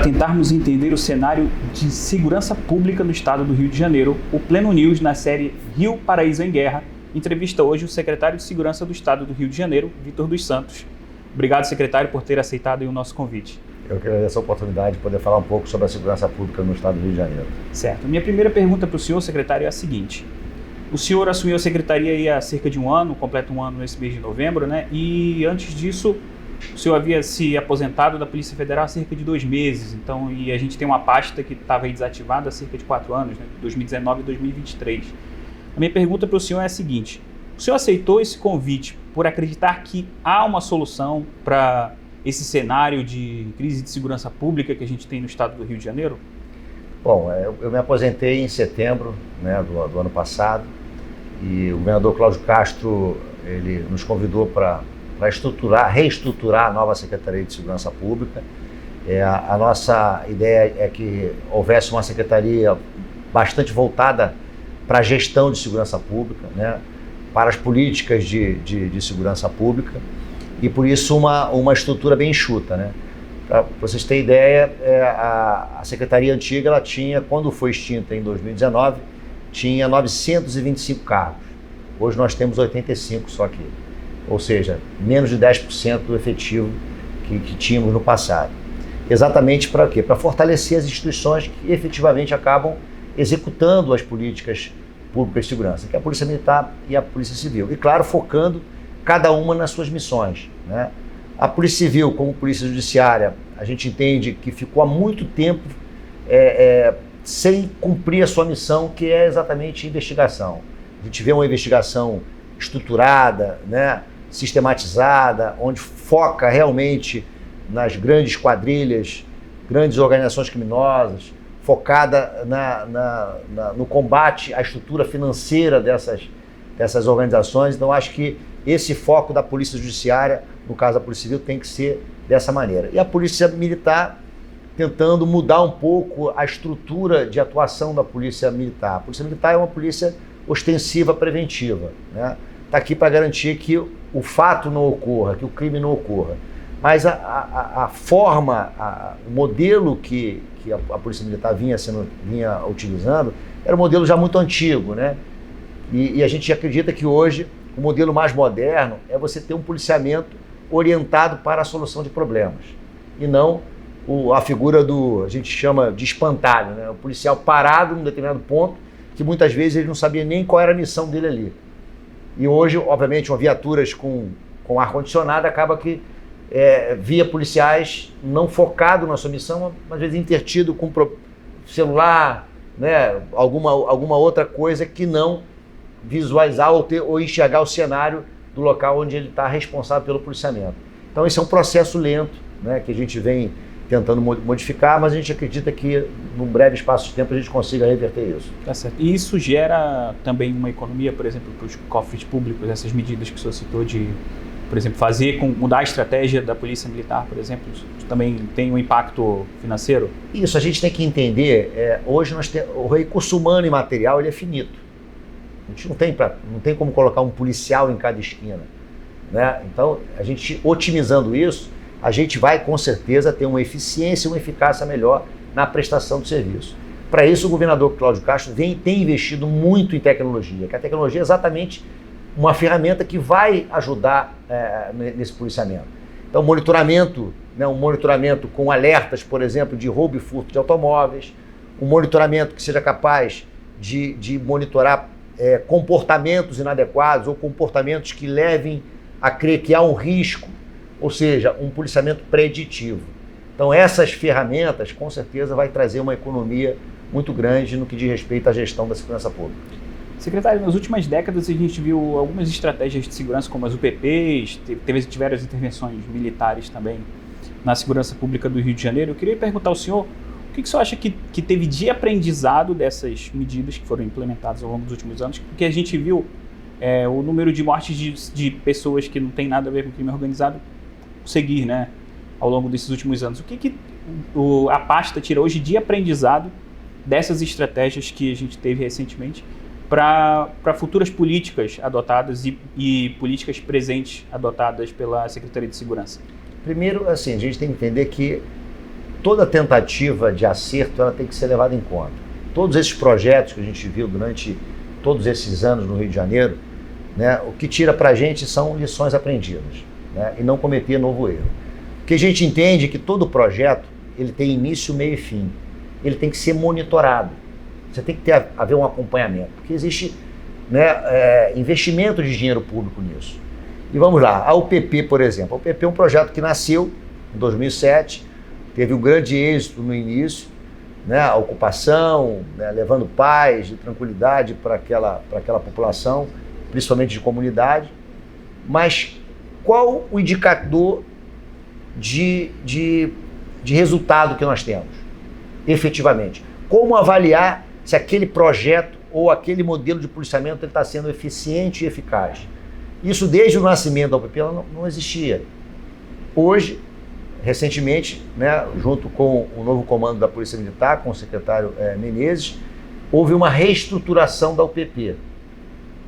tentarmos entender o cenário de segurança pública no estado do Rio de Janeiro, o Pleno News, na série Rio Paraíso em Guerra, entrevista hoje o secretário de Segurança do estado do Rio de Janeiro, Vitor dos Santos. Obrigado, secretário, por ter aceitado o nosso convite. Eu quero agradecer a oportunidade de poder falar um pouco sobre a segurança pública no estado do Rio de Janeiro. Certo. Minha primeira pergunta para o senhor, secretário, é a seguinte. O senhor assumiu a secretaria aí há cerca de um ano, completa um ano nesse mês de novembro, né? E antes disso, o senhor havia se aposentado da Polícia Federal há cerca de 2 meses. Então, e a gente tem uma pasta que estava aí desativada há cerca de 4 anos, né? 2019 e 2023. A minha pergunta para o senhor é a seguinte. O senhor aceitou esse convite por acreditar que há uma solução para esse cenário de crise de segurança pública que a gente tem no estado do Rio de Janeiro? Bom, eu me aposentei em setembro, né, do ano passado, e o governador Cláudio Castro ele nos convidou para reestruturar a nova Secretaria de Segurança Pública. A nossa ideia é que houvesse uma secretaria bastante voltada para a gestão de segurança pública, né, para as políticas de segurança pública, e por isso uma estrutura bem enxuta, né? Para vocês terem ideia, a secretaria antiga, ela tinha, quando foi extinta em 2019, tinha 925 cargos. Hoje nós temos 85 só aqui, ou seja, menos de 10% do efetivo que tínhamos no passado. Exatamente para quê? Para fortalecer as instituições que efetivamente acabam executando as políticas públicas de segurança, que é a Polícia Militar e a Polícia Civil. E claro, focando cada uma nas suas missões, né? A Polícia Civil, como Polícia Judiciária, a gente entende que ficou há muito tempo sem cumprir a sua missão, que é exatamente investigação. A gente vê uma investigação estruturada, né, sistematizada, onde foca realmente nas grandes quadrilhas, grandes organizações criminosas, focada no combate à estrutura financeira dessas organizações. Então, acho que esse foco da Polícia Judiciária, no caso da Polícia Civil, tem que ser dessa maneira. E a Polícia Militar tentando mudar um pouco a estrutura de atuação da Polícia Militar. A Polícia Militar é uma polícia ostensiva preventiva, né? Está aqui para garantir que o fato não ocorra, que o crime não ocorra. Mas a forma, o modelo que a Polícia Militar vinha utilizando era um modelo já muito antigo, né? E a gente acredita que hoje o modelo mais moderno é você ter um policiamento orientado para a solução de problemas e não a figura a gente chama de espantalho, né? O policial parado num determinado ponto que muitas vezes ele não sabia nem qual era a missão dele ali. E hoje, obviamente, viaturas com ar-condicionado acaba que via policiais não focado na sua missão, às vezes intertido com celular, né? Alguma outra coisa que não visualizar ou enxergar o cenário do local onde ele está responsável pelo policiamento. Então esse é um processo lento, né, que a gente vem tentando modificar, mas a gente acredita que num breve espaço de tempo a gente consiga reverter isso. Tá certo. E isso gera também uma economia, por exemplo, para os cofres públicos, essas medidas que o senhor citou de, por exemplo, mudar a estratégia da Polícia Militar, por exemplo, isso também tem um impacto financeiro? Isso, a gente tem que entender, hoje o recurso humano e material ele é finito. A gente não tem como colocar um policial em cada esquina, né? Então, a gente otimizando isso, a gente vai com certeza ter uma eficiência e uma eficácia melhor na prestação do serviço. Para isso, o governador Cláudio Castro tem investido muito em tecnologia, que a tecnologia é exatamente uma ferramenta que vai ajudar nesse policiamento. Então, monitoramento, né, um monitoramento com alertas, por exemplo, de roubo e furto de automóveis, um monitoramento que seja capaz de monitorar comportamentos inadequados ou comportamentos que levem a crer que há um risco, ou seja, um policiamento preditivo. Então essas ferramentas com certeza vai trazer uma economia muito grande no que diz respeito à gestão da segurança pública. Secretário, nas últimas décadas a gente viu algumas estratégias de segurança como as UPPs, tiveram as intervenções militares também na segurança pública do Rio de Janeiro. Eu queria perguntar ao senhor, o que o senhor acha que teve de aprendizado dessas medidas que foram implementadas ao longo dos últimos anos? Porque a gente viu o número de mortes de pessoas que não tem nada a ver com crime organizado seguir, né, ao longo desses últimos anos. O que a pasta tira hoje de aprendizado dessas estratégias que a gente teve recentemente para futuras políticas adotadas e políticas presentes adotadas pela Secretaria de Segurança? Primeiro, assim, a gente tem que entender que toda tentativa de acerto ela tem que ser levada em conta. Todos esses projetos que a gente viu durante todos esses anos no Rio de Janeiro, né, o que tira para a gente são lições aprendidas, né, e não cometer novo erro. Porque a gente entende que todo projeto ele tem início, meio e fim. Ele tem que ser monitorado. Você tem que haver um acompanhamento, porque existe, né, investimento de dinheiro público nisso. E vamos lá, a UPP, por exemplo. A UPP é um projeto que nasceu em 2007, teve um grande êxito no início, né, a ocupação, né, levando paz e tranquilidade para aquela população, principalmente de comunidade. Mas qual o indicador de resultado que nós temos, efetivamente? Como avaliar se aquele projeto ou aquele modelo de policiamento está sendo eficiente e eficaz? Isso desde o nascimento da UPP não existia. Hoje, recentemente, né, junto com o novo comando da Polícia Militar, com o secretário Menezes, houve uma reestruturação da UPP.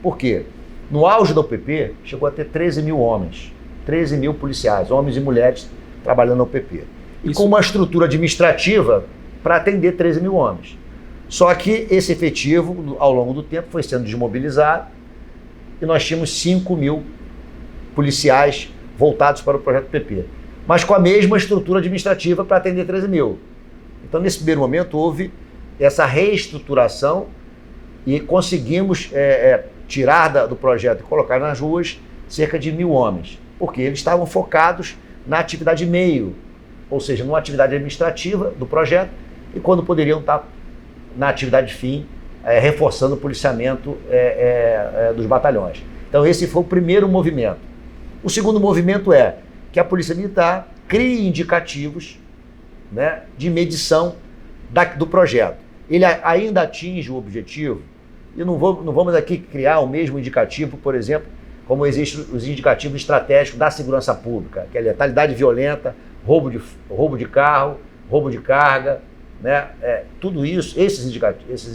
Por quê? No auge da UPP, chegou a ter 13 mil homens, 13 mil policiais, homens e mulheres trabalhando na UPP. E com uma estrutura administrativa para atender 13 mil homens. Só que esse efetivo, ao longo do tempo, foi sendo desmobilizado e nós tínhamos 5 mil policiais voltados para o projeto PP, mas com a mesma estrutura administrativa para atender 13 mil. Então, nesse primeiro momento, houve essa reestruturação e conseguimos tirar do projeto e colocar nas ruas cerca de 1.000 homens, porque eles estavam focados na atividade meio, ou seja, numa atividade administrativa do projeto, e quando poderiam estar na atividade fim, reforçando o policiamento dos batalhões. Então esse foi o primeiro movimento. O segundo movimento é que a Polícia Militar crie indicativos, né, de medição do projeto. Ele ainda atinge o objetivo, e não vamos aqui criar o mesmo indicativo, por exemplo, como existem os indicativos estratégicos da segurança pública, que é letalidade violenta, roubo de carro, roubo de carga, né? Tudo isso, esses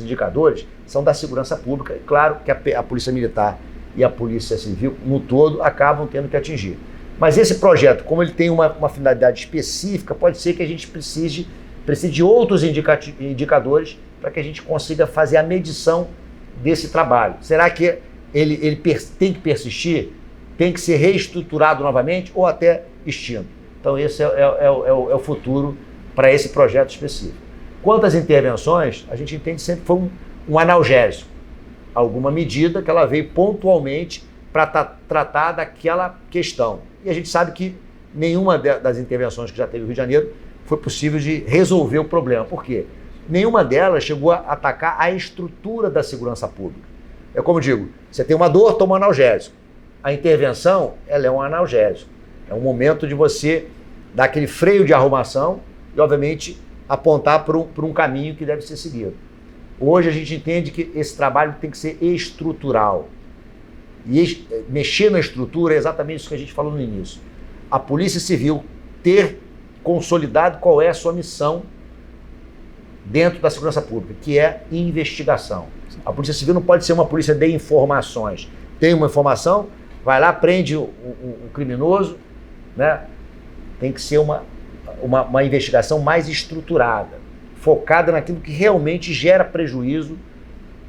indicadores são da segurança pública, e claro que a Polícia Militar e a Polícia Civil, no todo, acabam tendo que atingir. Mas esse projeto, como ele tem uma finalidade específica, pode ser que a gente precise de outros indicadores para que a gente consiga fazer a medição desse trabalho. Será que ele tem que persistir? Tem que ser reestruturado novamente ou até extinto? Então esse é o futuro para esse projeto específico. Quanto às intervenções, a gente entende sempre que foi um analgésico, alguma medida que ela veio pontualmente para tratar daquela questão. E a gente sabe que nenhuma das intervenções que já teve no Rio de Janeiro foi possível de resolver o problema. Por quê? Nenhuma delas chegou a atacar a estrutura da segurança pública. É como eu digo, você tem uma dor, toma um analgésico. A intervenção, ela é um analgésico. É um momento de você dar aquele freio de arrumação e, obviamente, apontar para um caminho que deve ser seguido. Hoje a gente entende que esse trabalho tem que ser estrutural. E mexer na estrutura é exatamente isso que a gente falou no início. A Polícia Civil ter consolidado qual é a sua missão dentro da segurança pública, que é investigação. A Polícia Civil não pode ser uma polícia de informações. Tem uma informação, vai lá, prende um criminoso, né? Tem que ser uma investigação mais estruturada, focada naquilo que realmente gera prejuízo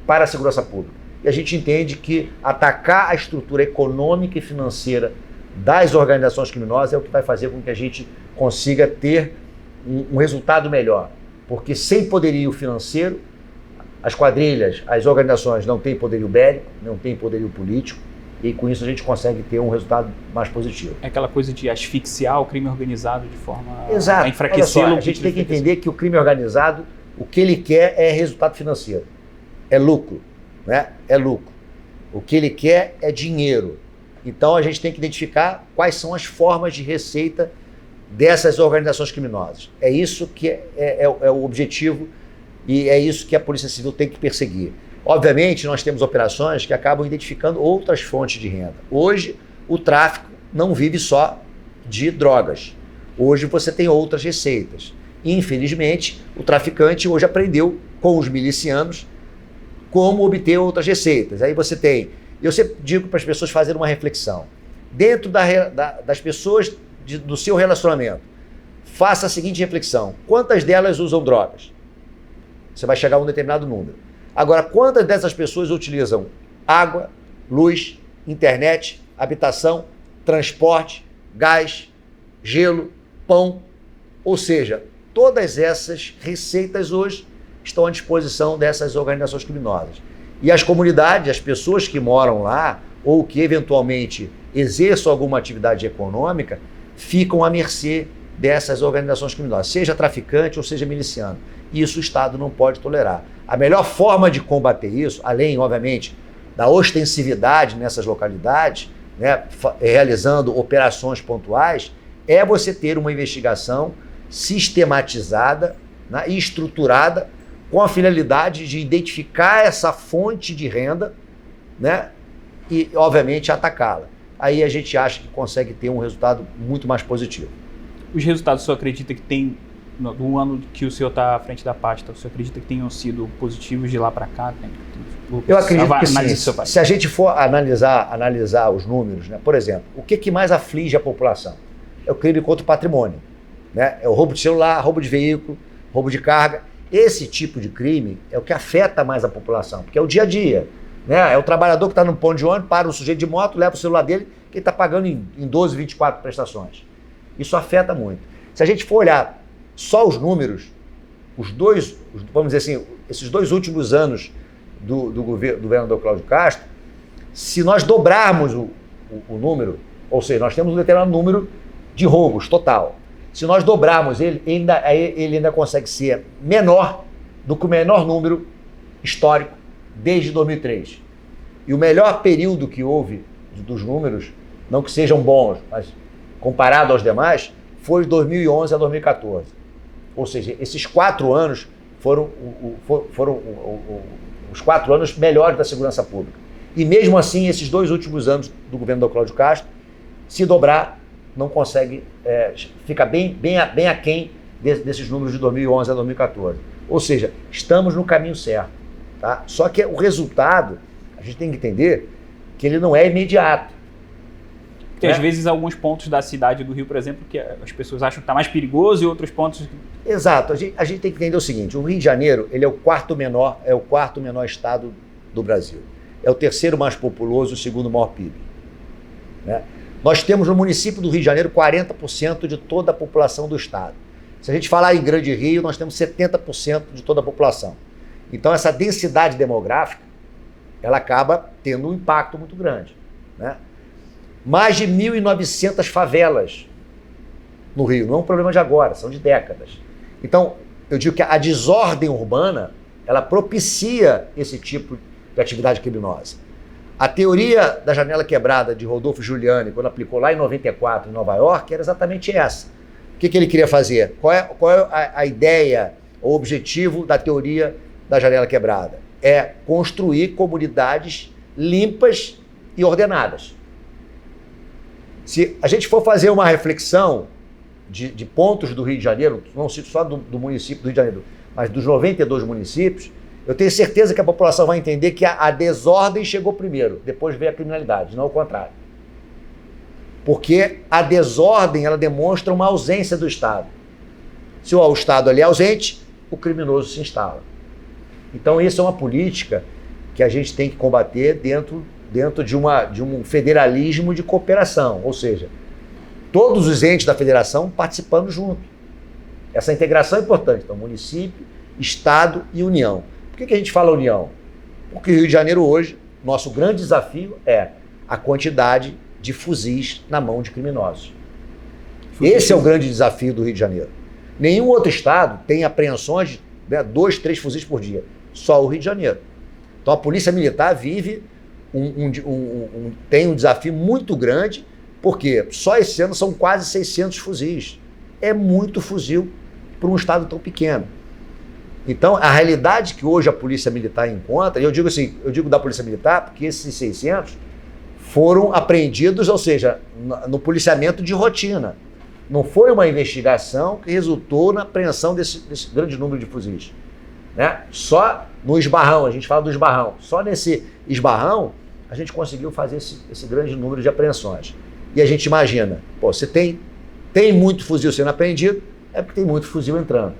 para a segurança pública. E a gente entende que atacar a estrutura econômica e financeira das organizações criminosas é o que vai fazer com que a gente consiga ter um resultado melhor. Porque sem poderio financeiro, as quadrilhas, as organizações não têm poderio bélico, não têm poderio político, e com isso a gente consegue ter um resultado mais positivo. É aquela coisa de asfixiar o crime organizado de forma Exato. a enfraquecê-lo. Olha só, a gente tem que entender que o crime organizado, o que ele quer é resultado financeiro, é lucro, né? É lucro. O que ele quer é dinheiro. Então a gente tem que identificar quais são as formas de receita dessas organizações criminosas. É isso que é o objetivo e é isso que a Polícia Civil tem que perseguir. Obviamente, nós temos operações que acabam identificando outras fontes de renda. Hoje, o tráfico não vive só de drogas. Hoje você tem outras receitas. Infelizmente, o traficante hoje aprendeu com os milicianos como obter outras receitas. Aí você tem... Eu sempre digo para as pessoas fazerem uma reflexão. Dentro das pessoas do seu relacionamento, faça a seguinte reflexão: quantas delas usam drogas? Você vai chegar a um determinado número. Agora, quantas dessas pessoas utilizam água, luz, internet, habitação, transporte, gás, gelo, pão? Ou seja, todas essas receitas hoje estão à disposição dessas organizações criminosas. E as comunidades, as pessoas que moram lá ou que eventualmente exerçam alguma atividade econômica, ficam à mercê dessas organizações criminosas, seja traficante ou seja miliciano. Isso o Estado não pode tolerar. A melhor forma de combater isso, além, obviamente, da ostensividade nessas localidades, né, realizando operações pontuais, é você ter uma investigação sistematizada, né, e estruturada, com a finalidade de identificar essa fonte de renda, né, e, obviamente, atacá-la. Aí a gente acha que consegue ter um resultado muito mais positivo. Os resultados, o senhor acredita que tem, do ano que o senhor está à frente da pasta, o senhor acredita que tenham sido positivos de lá para cá? Eu acredito que sim. Se a gente for analisar os números, né, por exemplo, o que mais aflige a população? É o crime contra o patrimônio, né? É o roubo de celular, roubo de veículo, roubo de carga. Esse tipo de crime é o que afeta mais a população, porque é o dia a dia, né? É o trabalhador que está no ponto de ônibus, para o sujeito de moto, leva o celular dele, que ele está pagando em 12, 24 prestações. Isso afeta muito. Se a gente for olhar só os números, vamos dizer assim, esses 2 últimos anos do governador Cláudio Castro, se nós dobrarmos o número, ou seja, nós temos um determinado número de roubos total. Se nós dobrarmos ele ainda consegue ser menor do que o menor número histórico desde 2003. E o melhor período que houve dos números, não que sejam bons, mas comparado aos demais, foi de 2011 a 2014. Ou seja, esses 4 anos foram os 4 anos melhores da segurança pública. E mesmo assim, esses 2 últimos anos do governo do Cláudio Castro, se dobrar, não consegue, fica bem aquém desses números de 2011 a 2014. Ou seja, estamos no caminho certo. Tá? Só que o resultado, a gente tem que entender que ele não é imediato. Porque às vezes alguns pontos da cidade do Rio, por exemplo, que as pessoas acham que está mais perigoso e outros pontos... Exato. A gente tem que entender o seguinte: o Rio de Janeiro ele é o quarto menor estado do Brasil. É o 3º mais populoso, o 2º maior PIB. Né? Nós temos no município do Rio de Janeiro 40% de toda a população do estado. Se a gente falar em Grande Rio, nós temos 70% de toda a população. Então essa densidade demográfica, ela acaba tendo um impacto muito grande, né? Mais de 1.900 favelas no Rio. Não é um problema de agora, são de décadas. Então, eu digo que a desordem urbana, ela propicia esse tipo de atividade criminosa. A teoria da janela quebrada de Rodolfo Giuliani, quando aplicou lá em 94 em Nova York, era exatamente essa. O que ele queria fazer? Qual é a ideia, o objetivo da teoria da janela quebrada? É construir comunidades limpas e ordenadas. Se a gente for fazer uma reflexão de pontos do Rio de Janeiro, não só do município do Rio de Janeiro, mas dos 92 municípios, eu tenho certeza que a população vai entender que a desordem chegou primeiro, depois veio a criminalidade, não o contrário. Porque a desordem, ela demonstra uma ausência do Estado. Se o Estado ali é ausente, o criminoso se instala. Então, isso é uma política que a gente tem que combater dentro de um federalismo de cooperação, ou seja, todos os entes da federação participando junto. Essa integração é importante. Então, município, Estado e União. Por que a gente fala União? Porque o Rio de Janeiro hoje, nosso grande desafio é a quantidade de fuzis na mão de criminosos. Esse é o grande desafio do Rio de Janeiro. Nenhum outro estado tem apreensões de 2, 3 fuzis por dia. Só o Rio de Janeiro. Então a Polícia Militar vive tem um desafio muito grande, porque só esse ano são quase 600 fuzis. É muito fuzil para um estado tão pequeno. Então, a realidade que hoje a Polícia Militar encontra, e eu digo da Polícia Militar porque esses 600 foram apreendidos, ou seja, no policiamento de rotina. Não foi uma investigação que resultou na apreensão desse grande número de fuzis. Né? Só no esbarrão, a gente fala do esbarrão, só nesse esbarrão a gente conseguiu fazer esse grande número de apreensões. E a gente imagina, você tem muito fuzil sendo apreendido, É porque tem muito fuzil entrando.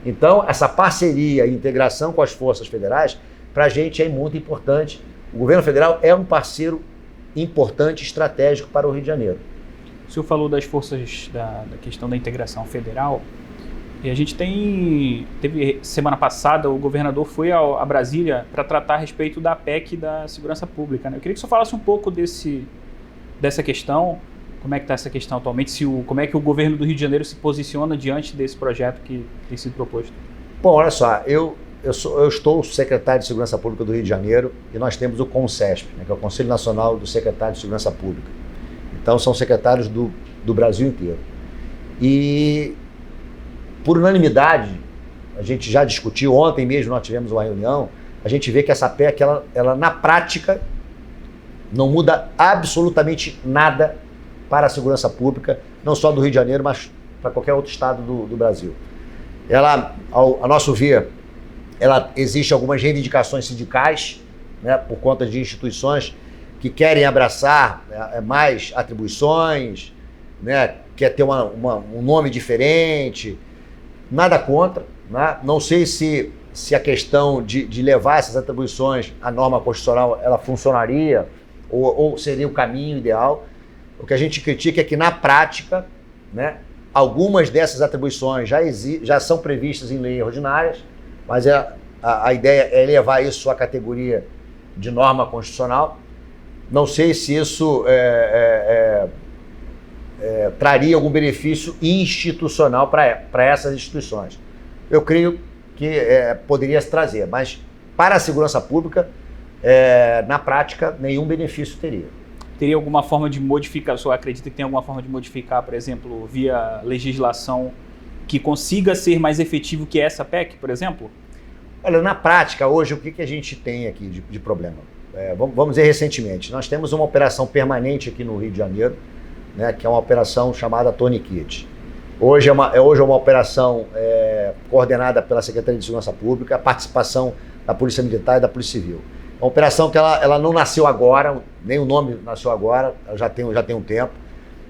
Então, essa parceria e integração com as forças federais, para a gente é muito importante. O governo federal é um parceiro importante, estratégico para o Rio de Janeiro. O senhor falou das forças, da questão da integração federal, e a gente teve semana passada, o governador foi a Brasília para tratar a respeito da PEC da segurança pública, né? Eu queria que o senhor falasse um pouco dessa questão, como é que está essa questão atualmente, como é que o governo do Rio de Janeiro se posiciona diante desse projeto que tem sido proposto. Bom, olha só, eu estou secretário de Segurança Pública do Rio de Janeiro e nós temos o CONSESP, né, que é o Conselho Nacional do Secretário de Segurança Pública. Então, são secretários do Brasil inteiro. E, por unanimidade, a gente já discutiu, ontem mesmo nós tivemos uma reunião, a gente vê que essa PEC, ela na prática, não muda absolutamente nada para a segurança pública, não só do Rio de Janeiro, mas para qualquer outro estado do Brasil. Ela, a nosso ver, existe algumas reivindicações sindicais, né, por conta de instituições que querem abraçar mais atribuições, né, quer ter um nome diferente, nada contra, né? Não sei se a questão de levar essas atribuições à norma constitucional ela funcionaria ou seria o caminho ideal. O que a gente critica é que, na prática, né, algumas dessas atribuições já são previstas em leis ordinárias, mas a ideia é levar isso à categoria de norma constitucional. Não sei se isso traria algum benefício institucional para essas instituições. Eu creio que poderia se trazer, mas para a segurança pública, na prática, nenhum benefício teria. Teria alguma forma de modificar, o senhor acredita que tem alguma forma de modificar, por exemplo, via legislação que consiga ser mais efetivo que essa PEC, por exemplo? Olha, na prática, hoje, o que a gente tem aqui de problema? Vamos dizer recentemente, nós temos uma operação permanente aqui no Rio de Janeiro, né, que é uma operação chamada Tourniquet. Hoje é uma operação coordenada pela Secretaria de Segurança Pública, a participação da Polícia Militar e da Polícia Civil. É uma operação que ela não nasceu agora, nem o nome nasceu agora, já tem um tempo.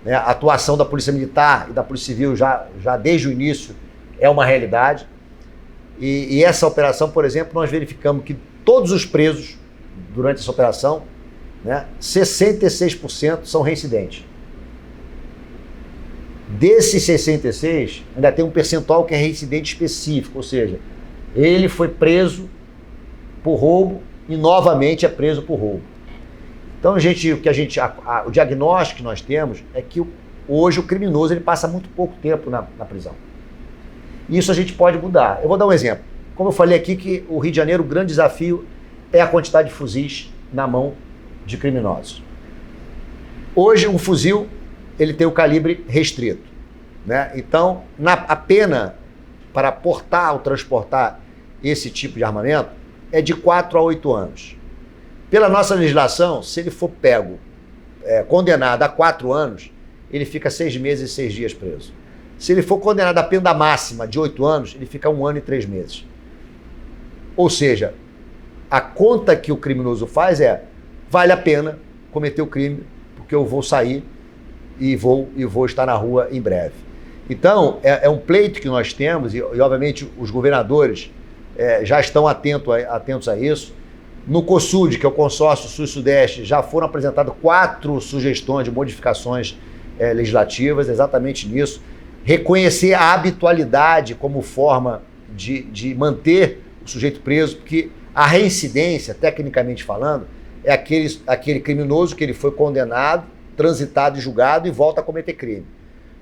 Né? A atuação da Polícia Militar e da Polícia Civil já desde o início é uma realidade. E essa operação, por exemplo, nós verificamos que todos os presos durante essa operação, né, 66% são reincidentes. Desses 66, ainda tem um percentual que é reincidente específico, ou seja, ele foi preso por roubo e novamente é preso por roubo. Então, o diagnóstico que nós temos é que hoje o criminoso ele passa muito pouco tempo na prisão. Isso a gente pode mudar. Eu vou dar um exemplo. Como eu falei aqui, que o Rio de Janeiro, o grande desafio é a quantidade de fuzis na mão de criminosos. Hoje, um fuzil ele tem o calibre restrito, né? Então, a pena para portar ou transportar esse tipo de armamento é de 4 a 8 anos. Pela nossa legislação, se ele for condenado a 4 anos, ele fica 6 meses e 6 dias preso. Se ele for condenado à pena máxima de 8 anos, ele fica 1 ano e 3 meses. Ou seja, a conta que o criminoso faz vale a pena cometer o crime, porque eu vou sair e vou estar na rua em breve. Então, é um pleito que nós temos, e obviamente os governadores já estão atentos a isso. No COSUD, que é o Consórcio Sul-Sudeste, já foram apresentadas 4 sugestões de modificações legislativas, exatamente nisso. Reconhecer a habitualidade como forma de manter o sujeito preso, porque a reincidência, tecnicamente falando, é aquele criminoso que ele foi condenado, transitado e julgado e volta a cometer crime.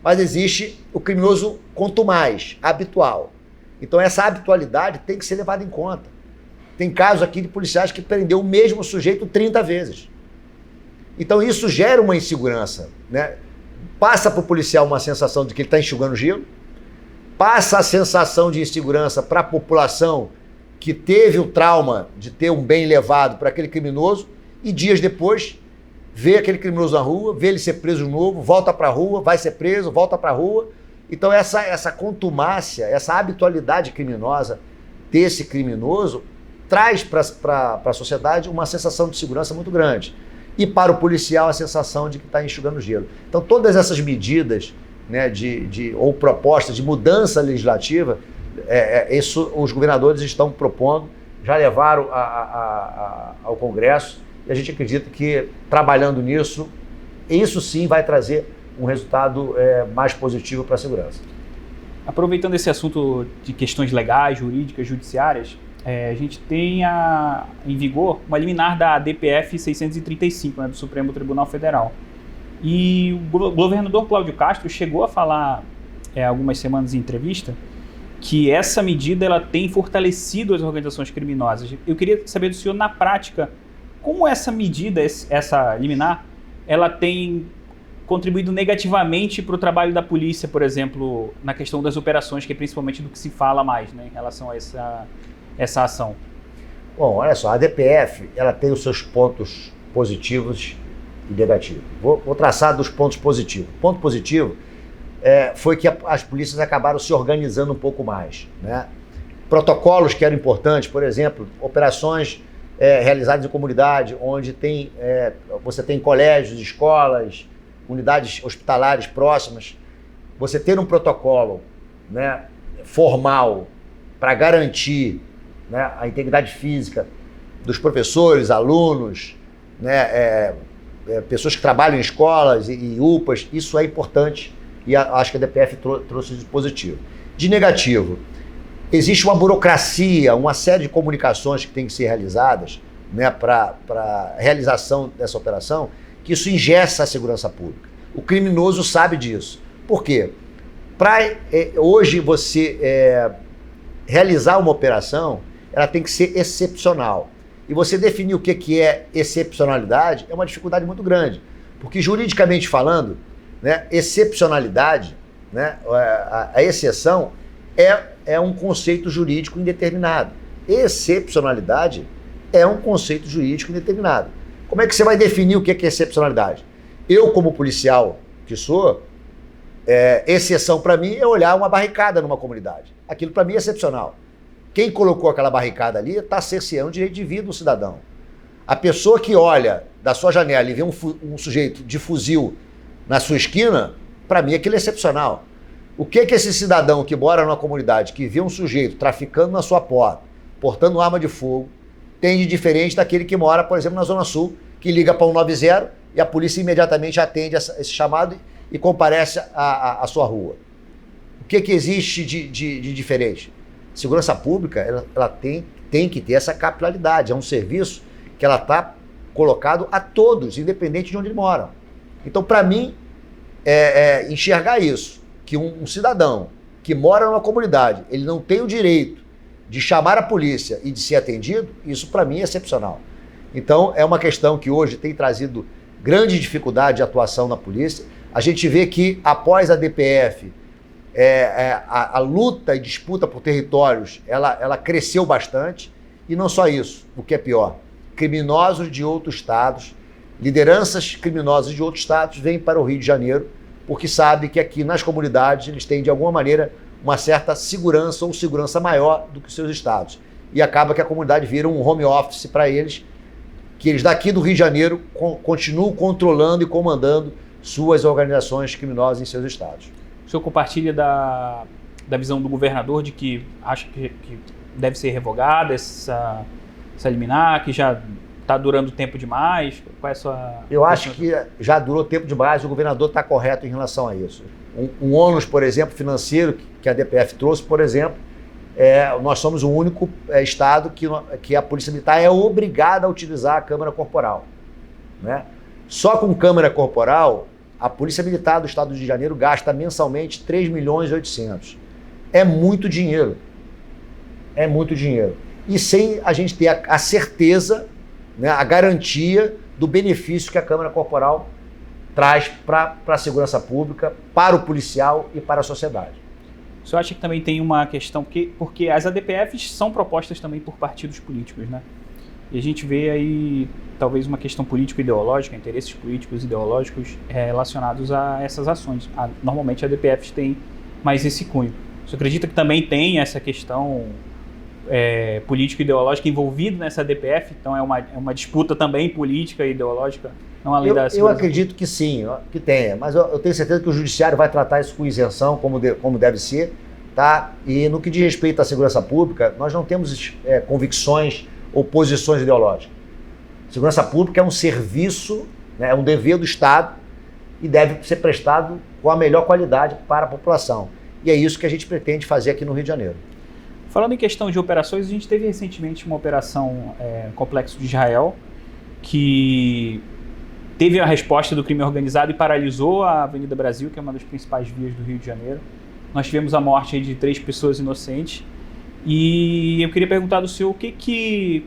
Mas existe o criminoso contumaz, habitual. Então essa habitualidade tem que ser levada em conta. Tem casos aqui de policiais que prendeu o mesmo sujeito 30 vezes. Então isso gera uma insegurança, né? Passa para o policial uma sensação de que ele está enxugando gelo, passa a sensação de insegurança para a população que teve o trauma de ter um bem levado para aquele criminoso e dias depois vê aquele criminoso na rua, vê ele ser preso de novo, volta para a rua, vai ser preso, volta para a rua. Então essa contumácia, essa habitualidade criminosa desse criminoso traz para a sociedade uma sensação de segurança muito grande. E para o policial a sensação de que está enxugando gelo. Então todas essas medidas né, ou proposta de mudança legislativa, isso os governadores estão propondo, já levaram ao Congresso, e a gente acredita que, trabalhando nisso, isso sim vai trazer um resultado mais positivo para a segurança. Aproveitando esse assunto de questões legais, jurídicas, judiciárias, a gente tem em vigor uma liminar da DPF 635, né, do Supremo Tribunal Federal. E o governador Cláudio Castro chegou a falar, algumas semanas em entrevista, que essa medida ela tem fortalecido as organizações criminosas. Eu queria saber do senhor, na prática, como essa medida, essa liminar, ela tem contribuído negativamente para o trabalho da polícia, por exemplo, na questão das operações, que é principalmente do que se fala mais, né, em relação a essa ação. Bom, olha só, a DPF ela tem os seus pontos positivos e negativos. Vou traçar dos pontos positivos. O ponto positivo foi que as polícias acabaram se organizando um pouco mais, né? Protocolos que eram importantes, por exemplo, operações realizadas em comunidade, onde você tem colégios, escolas, unidades hospitalares próximas. Você ter um protocolo, né, formal para garantir, né, a integridade física dos professores, alunos, né, pessoas que trabalham em escolas e UPAs, isso é importante e acho que a DPF trouxe de positivo. De negativo, existe uma burocracia, uma série de comunicações que tem que ser realizadas, né, para a realização dessa operação, que isso engessa a segurança pública. O criminoso sabe disso. Por quê? Para hoje você realizar uma operação, ela tem que ser excepcional. E você definir o que é excepcionalidade é uma dificuldade muito grande. Porque, juridicamente falando, né, excepcionalidade, né, a exceção é um conceito jurídico indeterminado. Excepcionalidade é um conceito jurídico indeterminado. Como é que você vai definir o que é excepcionalidade? Eu, como policial que sou, exceção para mim é olhar uma barricada numa comunidade. Aquilo para mim é excepcional. Quem colocou aquela barricada ali está cerceando o direito de vida do cidadão. A pessoa que olha da sua janela e vê um sujeito de fuzil na sua esquina, para mim aquilo é excepcional. O que esse cidadão que mora numa comunidade, que vê um sujeito traficando na sua porta, portando arma de fogo, tem de diferente daquele que mora, por exemplo, na Zona Sul, que liga para 190 e a polícia imediatamente atende esse chamado e comparece à sua rua. O que existe de diferente? Segurança pública, ela tem que ter essa capilaridade. É um serviço que ela está colocado a todos, independente de onde eles moram. Então, para mim, enxergar isso, que um cidadão que mora numa comunidade, ele não tem o direito de chamar a polícia e de ser atendido, isso para mim é excepcional. Então, é uma questão que hoje tem trazido grande dificuldade de atuação na polícia. A gente vê que, após a DPF, a luta e disputa por territórios, ela cresceu bastante. E não só isso, o que é pior, criminosos de outros estados, lideranças criminosas de outros estados vêm para o Rio de Janeiro, porque sabe que aqui nas comunidades eles têm, de alguma maneira, uma certa segurança ou segurança maior do que os seus estados. E acaba que a comunidade vira um home office para eles, que eles daqui do Rio de Janeiro continuam controlando e comandando suas organizações criminosas em seus estados. O senhor compartilha da visão do governador de que acha que deve ser revogada essa liminar, que já está durando tempo demais? Qual é a sua... Eu acho que já durou tempo demais, o governador está correto em relação a isso. Um ônus, por exemplo, financeiro que a DPF trouxe, por exemplo, nós somos o único estado que a Polícia Militar é obrigada a utilizar a câmera corporal, né? Só com câmera corporal, a Polícia Militar do Estado do Rio de Janeiro gasta mensalmente 3.800.000. É muito dinheiro. É muito dinheiro. E sem a gente ter a certeza, né, a garantia do benefício que a câmera corporal traz para a segurança pública, para o policial e para a sociedade. O senhor acha que também tem uma questão, porque as ADPFs são propostas também por partidos políticos, né? E a gente vê aí talvez uma questão político-ideológica, interesses políticos ideológicos relacionados a essas ações. Normalmente a ADPFs tem mais esse cunho. O senhor acredita que também tem essa questão político-ideológica envolvida nessa ADPF? Então é uma disputa também política e ideológica Não a lei da Eu segurança acredito que sim, que tenha, mas eu tenho certeza que o judiciário vai tratar isso com isenção, como deve ser, tá? E no que diz respeito à segurança pública, nós não temos convicções ou posições ideológicas. Segurança pública é um serviço, né, é um dever do Estado e deve ser prestado com a melhor qualidade para a população. E é isso que a gente pretende fazer aqui no Rio de Janeiro. Falando em questão de operações, a gente teve recentemente uma operação no Complexo de Israel, que teve a resposta do crime organizado e paralisou a Avenida Brasil, que é uma das principais vias do Rio de Janeiro. Nós tivemos a morte de 3 pessoas inocentes. E eu queria perguntar do senhor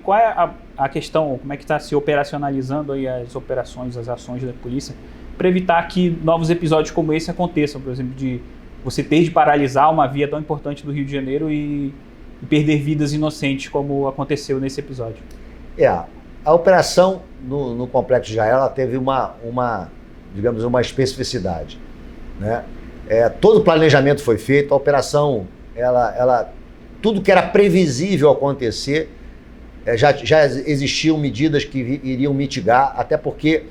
qual é a questão, como é que está se operacionalizando aí as operações, as ações da polícia, para evitar que novos episódios como esse aconteçam, por exemplo, de você ter de paralisar uma via tão importante do Rio de Janeiro e perder vidas inocentes, como aconteceu nesse episódio. A operação no Complexo de Israel, ela teve digamos, uma especificidade, né? Todo o planejamento foi feito, a operação, tudo que era previsível acontecer, já existiam medidas que iriam mitigar, até porque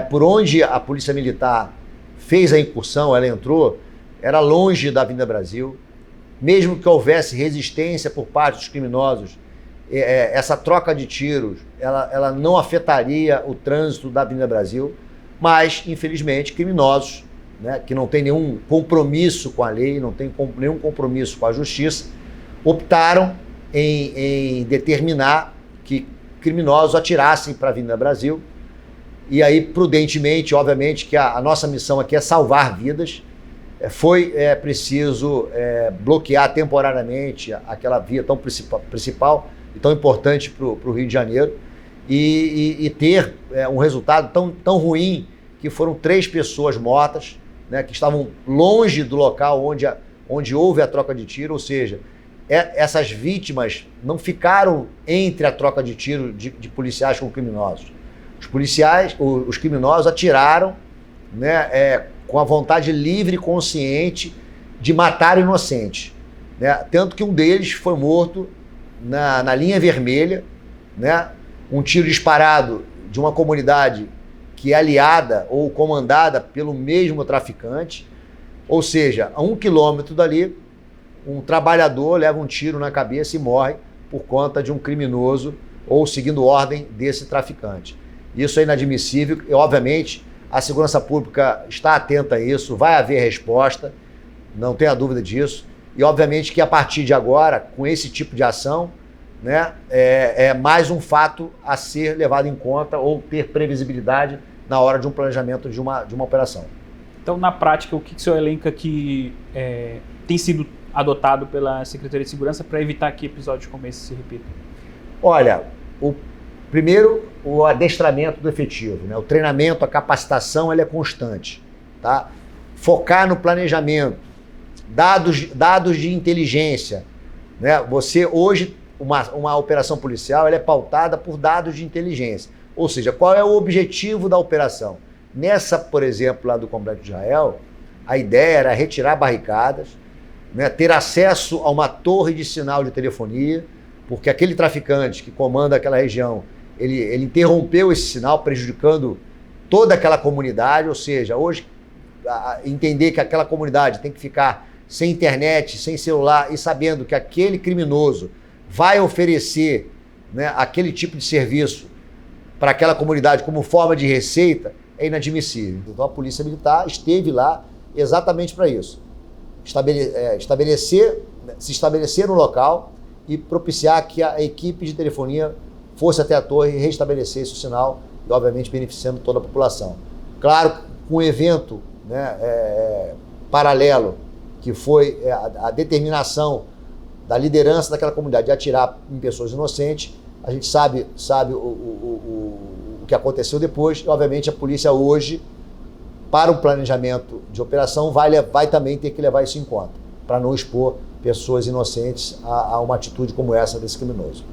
por onde a Polícia Militar fez a incursão, ela entrou, era longe da Avenida Brasil. Mesmo que houvesse resistência por parte dos criminosos, essa troca de tiros, ela não afetaria o trânsito da Avenida Brasil, mas, infelizmente, criminosos, né, que não têm nenhum compromisso com a lei, não têm nenhum compromisso com a justiça, optaram em determinar que criminosos atirassem para a Avenida Brasil. E aí, prudentemente, obviamente, que a nossa missão aqui é salvar vidas, foi preciso bloquear temporariamente aquela via tão principal e tão importante para o Rio de Janeiro e ter um resultado tão ruim que foram 3 pessoas mortas, né, que estavam longe do local onde houve a troca de tiro, ou seja, essas vítimas não ficaram entre a troca de tiro de policiais com criminosos. Os criminosos atiraram, né, com a vontade livre e consciente de matar o inocente, né? Tanto que um deles foi morto na linha vermelha, né? Um tiro disparado de uma comunidade que é aliada ou comandada pelo mesmo traficante, ou seja, a 1 quilômetro dali, um trabalhador leva um tiro na cabeça e morre por conta de um criminoso ou seguindo ordem desse traficante. Isso é inadmissível e, obviamente, a segurança pública está atenta a isso, vai haver resposta, não tenha dúvida disso. E, obviamente, que a partir de agora, com esse tipo de ação, né, é mais um fato a ser levado em conta ou ter previsibilidade na hora de um planejamento de uma operação. Então, na prática, o que o senhor elenca que tem sido adotado pela Secretaria de Segurança para evitar que episódios como esse se repitam? Olha, primeiro, o adestramento do efetivo, né? O treinamento, a capacitação, ela é constante, tá? Focar no planejamento, dados de inteligência, né? Você hoje, uma operação policial, ela é pautada por dados de inteligência, ou seja, qual é o objetivo da operação? Nessa, por exemplo, lá do Complexo de Israel, a ideia era retirar barricadas, né? Ter acesso a uma torre de sinal de telefonia, porque aquele traficante que comanda aquela região, ele interrompeu esse sinal, prejudicando toda aquela comunidade, ou seja, hoje entender que aquela comunidade tem que ficar sem internet, sem celular e sabendo que aquele criminoso vai oferecer, né, aquele tipo de serviço para aquela comunidade como forma de receita, é inadmissível. Então a Polícia Militar esteve lá exatamente para isso, se estabelecer no local e propiciar que a equipe de telefonia fosse até a torre e restabelecesse o sinal e, obviamente, beneficiando toda a população. Claro, com um evento, né, paralelo, que foi a determinação da liderança daquela comunidade de atirar em pessoas inocentes, a gente sabe o que aconteceu depois e, obviamente, a polícia hoje, para o planejamento de operação, vai também ter que levar isso em conta, para não expor pessoas inocentes a uma atitude como essa desse criminoso.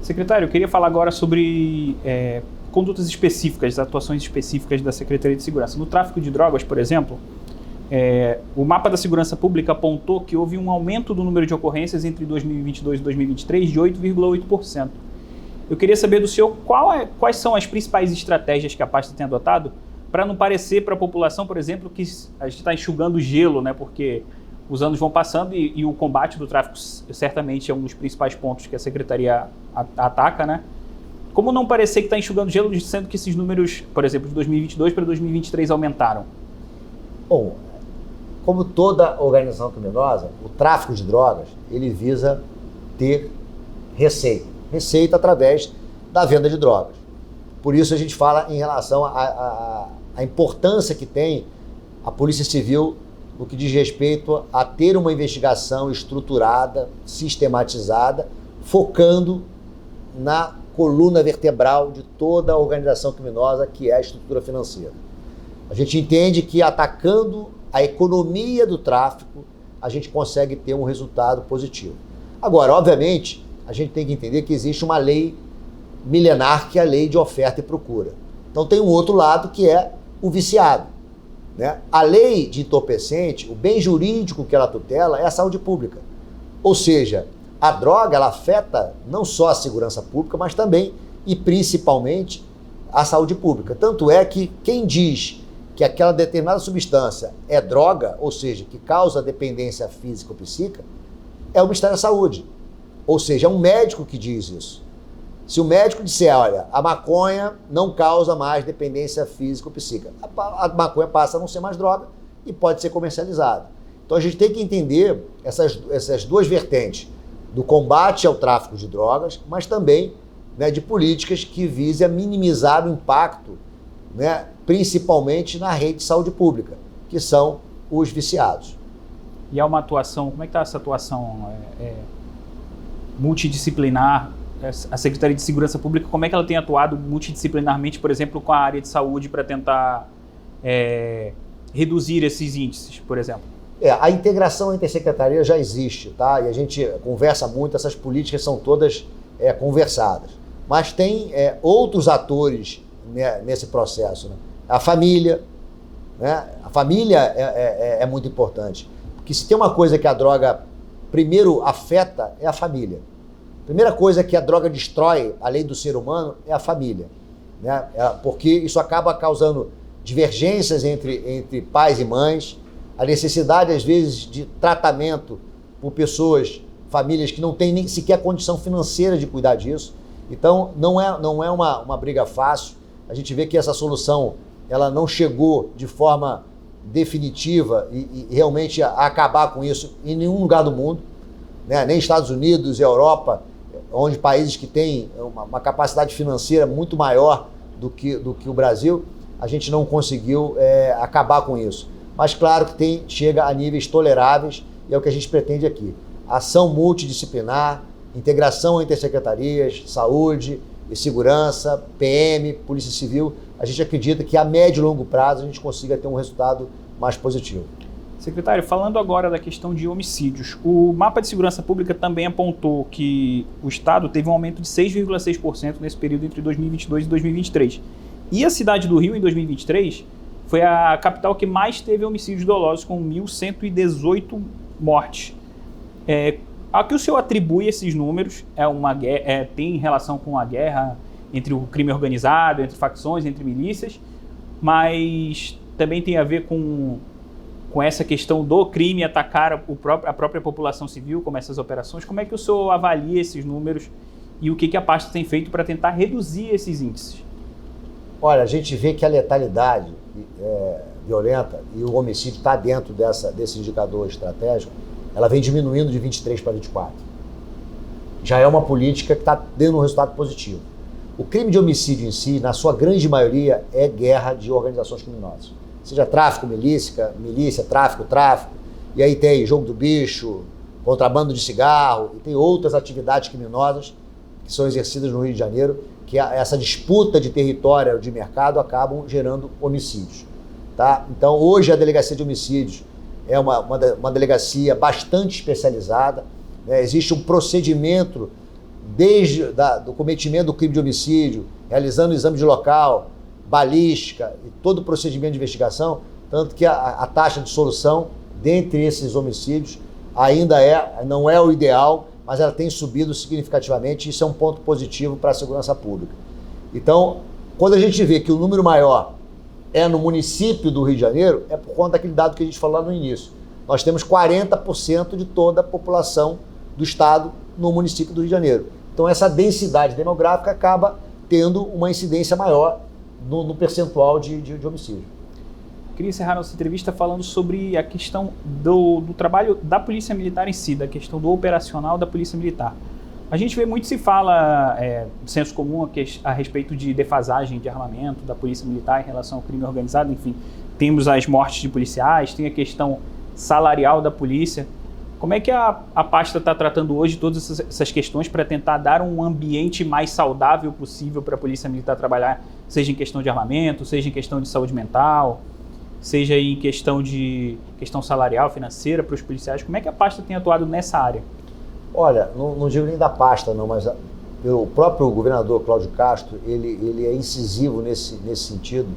Secretário, eu queria falar agora sobre condutas específicas, atuações específicas da Secretaria de Segurança. No tráfico de drogas, por exemplo, o mapa da segurança pública apontou que houve um aumento do número de ocorrências entre 2022 e 2023 de 8,8%. Eu queria saber do senhor quais são as principais estratégias que a pasta tem adotado para não parecer para a população, por exemplo, que a gente está enxugando gelo, né? Porque os anos vão passando e o combate do tráfico certamente é um dos principais pontos que a Secretaria ataca, né? Como não parecer que está enxugando gelo, sendo que esses números, por exemplo, de 2022 para 2023 aumentaram? Bom, como toda organização criminosa, o tráfico de drogas, ele visa ter receita através da venda de drogas. Por isso a gente fala em relação à importância que tem a Polícia Civil no que diz respeito a ter uma investigação estruturada, sistematizada, focando na coluna vertebral de toda a organização criminosa, que é a estrutura financeira. A gente entende que atacando a economia do tráfico, a gente consegue ter um resultado positivo. Agora, obviamente, a gente tem que entender que existe uma lei milenar, que é a lei de oferta e procura. Então tem um outro lado, que é o viciado, né? A lei de entorpecente, o bem jurídico que ela tutela é a saúde pública. Ou seja, a droga, ela afeta não só a segurança pública, mas também e principalmente a saúde pública. Tanto é que quem diz que aquela determinada substância é droga, ou seja, que causa dependência física ou psíquica, é o Ministério da Saúde. Ou seja, é um médico que diz isso. Se o médico disser, olha, a maconha não causa mais dependência física ou psíquica, a maconha passa a não ser mais droga e pode ser comercializada. Então a gente tem que entender essas duas vertentes, do combate ao tráfico de drogas, mas também, né, de políticas que visem minimizar o impacto, né, principalmente na rede de saúde pública, que são os viciados. E há uma atuação, como é que está essa atuação multidisciplinar? A Secretaria de Segurança Pública, como é que ela tem atuado multidisciplinarmente, por exemplo, com a área de saúde para tentar reduzir esses índices, por exemplo? A integração entre secretarias já existe, tá? E a gente conversa muito, essas políticas são todas conversadas. Mas tem outros atores, né, nesse processo, né? A família, né? A família é muito importante. Porque se tem uma coisa que a droga primeiro afeta, é a família. A primeira coisa que a droga destrói, além do ser humano, é a família, né? Porque isso acaba causando divergências entre pais e mães, a necessidade, às vezes, de tratamento por pessoas, famílias que não têm nem sequer condição financeira de cuidar disso. Então, não é uma briga fácil. A gente vê que essa solução ela não chegou de forma definitiva e realmente a acabar com isso em nenhum lugar do mundo, né? Nem Estados Unidos e Europa, onde países que têm uma capacidade financeira muito maior do que o Brasil, a gente não conseguiu acabar com isso. Mas claro que chega a níveis toleráveis e é o que a gente pretende aqui. Ação multidisciplinar, integração entre secretarias, saúde e segurança, PM, Polícia Civil. A gente acredita que a médio e longo prazo a gente consiga ter um resultado mais positivo. Secretário, falando agora da questão de homicídios, o mapa de segurança pública também apontou que o Estado teve um aumento de 6,6% nesse período entre 2022 e 2023. E a cidade do Rio, em 2023, foi a capital que mais teve homicídios dolosos, com 1.118 mortes. A que o senhor atribui esses números? Tem relação com a guerra entre o crime organizado, entre facções, entre milícias, mas também tem a ver com essa questão do crime atacar a própria população civil, como essas operações. Como é que o senhor avalia esses números e o que a pasta tem feito para tentar reduzir esses índices? Olha, a gente vê que a letalidade violenta e o homicídio está dentro desse indicador estratégico, ela vem diminuindo de 23 para 24. Já é uma política que está dando um resultado positivo. O crime de homicídio em si, na sua grande maioria, é guerra de organizações criminosas. Seja tráfico, milícia, tráfico, e aí tem jogo do bicho, contrabando de cigarro, e tem outras atividades criminosas que são exercidas no Rio de Janeiro, que essa disputa de território, de mercado, acabam gerando homicídios. Tá? Então, hoje a Delegacia de Homicídios é uma delegacia bastante especializada, né? Existe um procedimento desde do cometimento do crime de homicídio, realizando o exame de local, balística e todo o procedimento de investigação, tanto que a taxa de solução dentre esses homicídios ainda não é o ideal mas ela tem subido significativamente, e isso é um ponto positivo para a segurança pública. Então, quando a gente vê que o número maior é no município do Rio de Janeiro, é por conta daquele dado que a gente falou lá no início. Nós temos 40% de toda a população do estado no município do Rio de Janeiro. Então, essa densidade demográfica acaba tendo uma incidência maior no percentual de homicídio. Queria encerrar nossa entrevista falando sobre a questão do trabalho da Polícia Militar em si, da questão do operacional da Polícia Militar. A gente vê muito se fala, senso comum, a respeito de defasagem de armamento da Polícia Militar em relação ao crime organizado. Enfim, temos as mortes de policiais, tem a questão salarial da polícia. Como é que a pasta está tratando hoje todas essas questões para tentar dar um ambiente mais saudável possível para a Polícia Militar trabalhar, seja em questão de armamento, seja em questão de saúde mental, seja em questão salarial, financeira para os policiais? Como é que a pasta tem atuado nessa área? Olha, não digo nem da pasta, não, mas o próprio governador Cláudio Castro, ele é incisivo nesse sentido,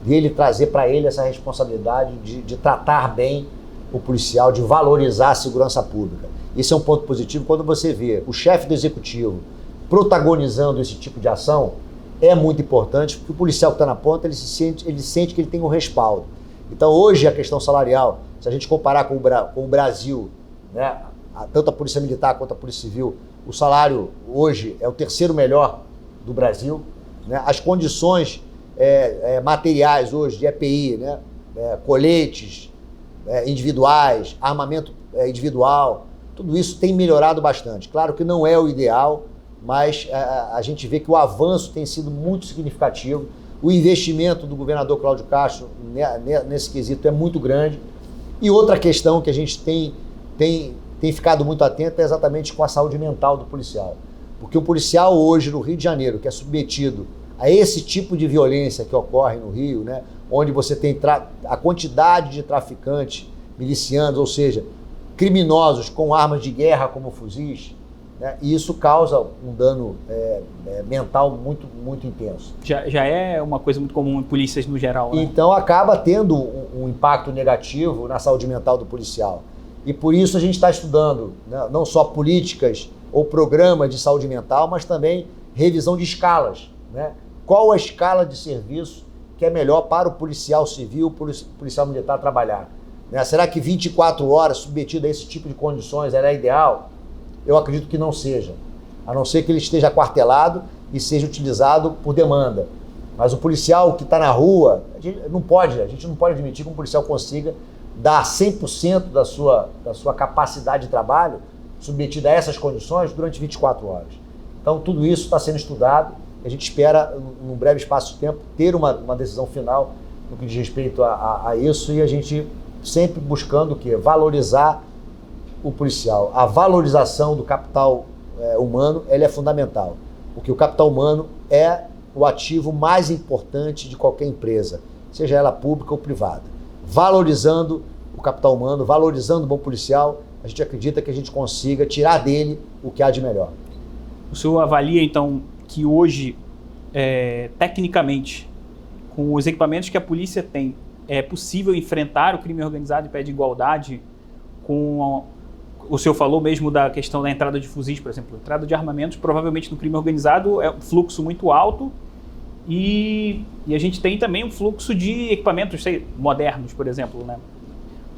de ele trazer para ele essa responsabilidade de tratar bem o policial, de valorizar a segurança pública. Isso é um ponto positivo. Quando você vê o chefe do executivo protagonizando esse tipo de ação, é muito importante, porque o policial que está na ponta, ele sente que ele tem um respaldo. Então, hoje, a questão salarial, se a gente comparar com o Brasil, né, tanto a Polícia Militar quanto a Polícia Civil, o salário hoje é o terceiro melhor do Brasil, né? As condições materiais hoje de EPI, né, coletes individuais, armamento individual, tudo isso tem melhorado bastante. Claro que não é o ideal, mas a gente vê que o avanço tem sido muito significativo. O investimento do governador Cláudio Castro nesse quesito é muito grande. E outra questão que a gente tem ficado muito atento é exatamente com a saúde mental do policial. Porque o policial hoje no Rio de Janeiro, que é submetido a esse tipo de violência que ocorre no Rio, né, onde você tem a quantidade de traficantes, milicianos, ou seja, criminosos com armas de guerra como fuzis, né, e isso causa um dano mental muito, muito intenso. Já é uma coisa muito comum em polícias no geral, né? Então acaba tendo um impacto negativo na saúde mental do policial. E por isso a gente está estudando, né, não só políticas ou programas de saúde mental, mas também revisão de escalas, né? Qual a escala de serviço que é melhor para o policial civil, o policial militar trabalhar? Né? Será que 24 horas submetido a esse tipo de condições era ideal? Eu acredito que não seja, a não ser que ele esteja aquartelado e seja utilizado por demanda. Mas o policial que está na rua, a gente não pode admitir que um policial consiga dar 100% da sua capacidade de trabalho submetida a essas condições durante 24 horas. Então, tudo isso está sendo estudado e a gente espera, num breve espaço de tempo, ter uma decisão final no que diz respeito a isso, e a gente sempre buscando o quê? Valorizar o policial. A valorização do capital humano, ela é fundamental, porque o capital humano é o ativo mais importante de qualquer empresa, seja ela pública ou privada. Valorizando o capital humano, valorizando o bom policial, a gente acredita que a gente consiga tirar dele o que há de melhor. O senhor avalia, então, que hoje, tecnicamente, com os equipamentos que a polícia tem, é possível enfrentar o crime organizado em pé de igualdade com... O senhor falou mesmo da questão da entrada de fuzis, por exemplo. A entrada de armamentos, provavelmente no crime organizado, é um fluxo muito alto e a gente tem também um fluxo de equipamentos modernos, por exemplo, né?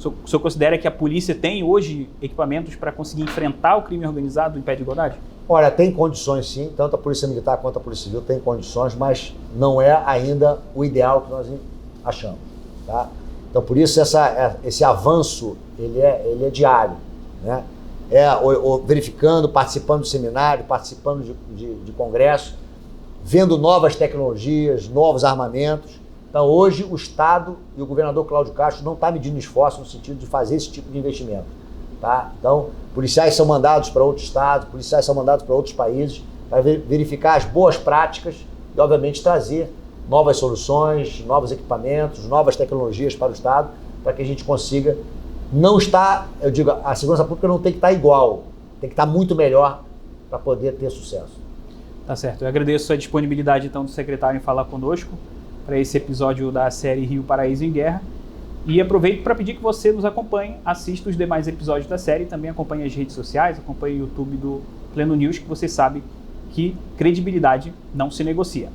O senhor considera que a polícia tem hoje equipamentos para conseguir enfrentar o crime organizado em pé de igualdade? Olha, tem condições sim, tanto a Polícia Militar quanto a Polícia Civil tem condições, mas não é ainda o ideal que nós achamos, tá? Então, por isso, esse avanço, ele é diário, né? Verificando, participando de seminário, participando de congresso, vendo novas tecnologias, novos armamentos. Então, hoje, o Estado e o governador Cláudio Castro não estão medindo esforço no sentido de fazer esse tipo de investimento, tá? Então, policiais são mandados para outros estados, policiais são mandados para outros países para verificar as boas práticas e, obviamente, trazer novas soluções, novos equipamentos, novas tecnologias para o Estado, para que a gente consiga a segurança pública não tem que estar igual, tem que estar muito melhor para poder ter sucesso. Tá certo. Eu agradeço a disponibilidade, então, do secretário em falar conosco para esse episódio da série Rio Paraíso em Guerra E aproveito para pedir que você nos acompanhe, assista os demais episódios da série, também acompanhe as redes sociais, acompanhe o YouTube do Pleno News, que você sabe que credibilidade não se negocia.